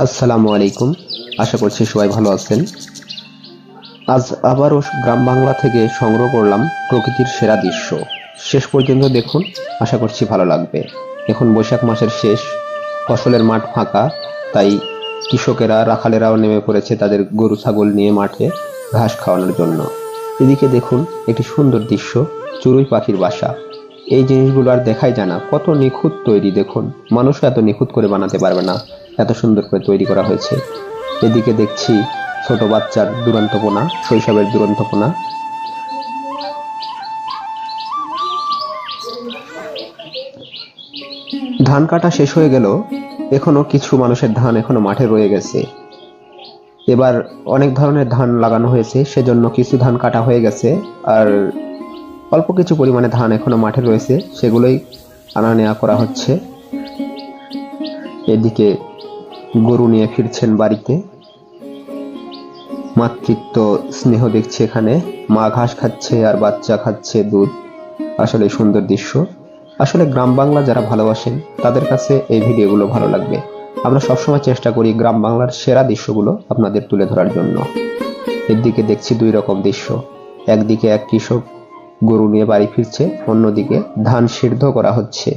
আসসালামু আলাইকুম। আশা করছি সবাই ভালো আছেন। আজ আবারও গ্রাম বাংলা থেকে সংগ্রহ করলাম প্রকৃতির সেরা দৃশ্য। শেষ পর্যন্ত দেখুন, আশা করছি ভালো লাগবে। এখন বৈশাখ মাসের শেষ, ফসলের মাঠ ফাঁকা, তাই কৃষকেরা রাখালেরাও নেমে পড়েছে তাদের গরু ছাগল নিয়ে মাঠে ঘাস খাওয়ানোর জন্য। এদিকে দেখুন একটি সুন্দর দৃশ্য, চড়ুই পাখির বাসা। এই জিনিসগুলো আর দেখাই যায় না, কত নিখুঁত তৈরি দেখুন। মানুষও এত নিখুঁত করে বানাতে পারবে না, এত সুন্দর করে তৈরি করা হয়েছে। এদিকে দেখছি ছোট বাচ্চার দুরন্তপনা, শৈশবের দুরন্তপনা। ধান কাটা শেষ হয়ে গেল, এখনো কিছু মানুষের ধান এখনো মাঠে রয়ে গেছে। এবার অনেক ধরনের ধান লাগানো হয়েছে, সেজন্য কিছু ধান কাটা হয়ে গেছে, আর অল্প কিছু পরিমাণে ধান এখনো মাঠে রয়েছে, সেগুলোই আনা নেওয়া করা হচ্ছে। এদিকে গরু নিয়ে ফিরছেন বাড়িতে, মাতৃত্ব স্নেহ দেখছি এখানে। মা ঘাস খাচ্ছে আর বাচ্চা খাচ্ছে দুধ। আসলে সুন্দর দৃশ্য। আসলে গ্রাম বাংলা যারা ভালোবাসেন তাদের কাছে এই ভিডিওগুলো ভালো লাগবে। আমরা সবসময় চেষ্টা করি গ্রাম বাংলার সেরা দৃশ্যগুলো আপনাদের তুলে ধরার জন্য। এদিকে দেখছি দুই রকম দৃশ্য, একদিকে এক কৃষক গরু নিয়ে বাড়ি ফিরছে, অন্যদিকে ধান সিদ্ধ করা হচ্ছে।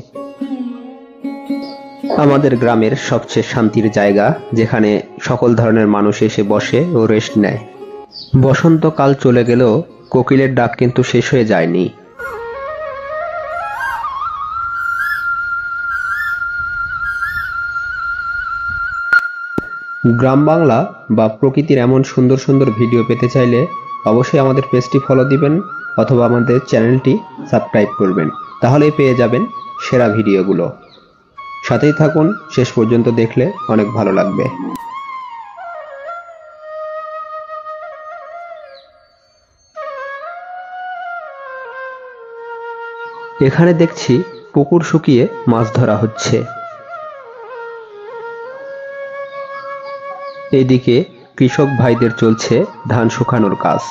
আমাদের গ্রামের সবচেয়ে শান্তির জায়গা, যেখানে সকল ধরনের মানুষ এসে বসে ও রেস্ট নেয়। বসন্তকাল চলে গেলেও কোকিলের ডাক কিন্তু শেষ হয়ে যায়নি। গ্রাম বাংলা বা প্রকৃতির এমন সুন্দর সুন্দর ভিডিও পেতে চাইলে অবশ্যই আমাদের পেজটি ফলো দিবেন অথবা আমাদের চ্যানেলটি সাবস্ক্রাইব করবেন, তাহলেই পেয়ে যাবেন সেরা ভিডিওগুলো। সাথেই থাকুন, শেষ পর্যন্ত দেখলে অনেক ভালো লাগবে। এখানে দেখছি পুকুর শুকিয়ে মাছ ধরা হচ্ছে। এদিকে কৃষক ভাইদের চলছে ধান শুকানোর কাজ।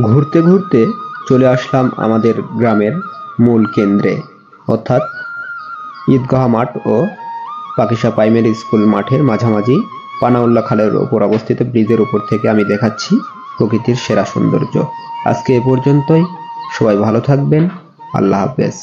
ঘুরতে ঘুরতে চলে আসলাম আমাদের গ্রামের মূল কেন্দ্রে, অর্থাৎ ঈদগাহ মাঠ ও পাকিশা প্রাইমারি স্কুল মাঠের মাঝামাঝি পানাউল্লাহ খালের ওপর অবস্থিত ব্রিজের উপর থেকে আমি দেখাচ্ছি প্রকৃতির সেরা সৌন্দর্য। আজকে এ পর্যন্তই, সবাই ভালো থাকবেন। আল্লাহ হাফেজ।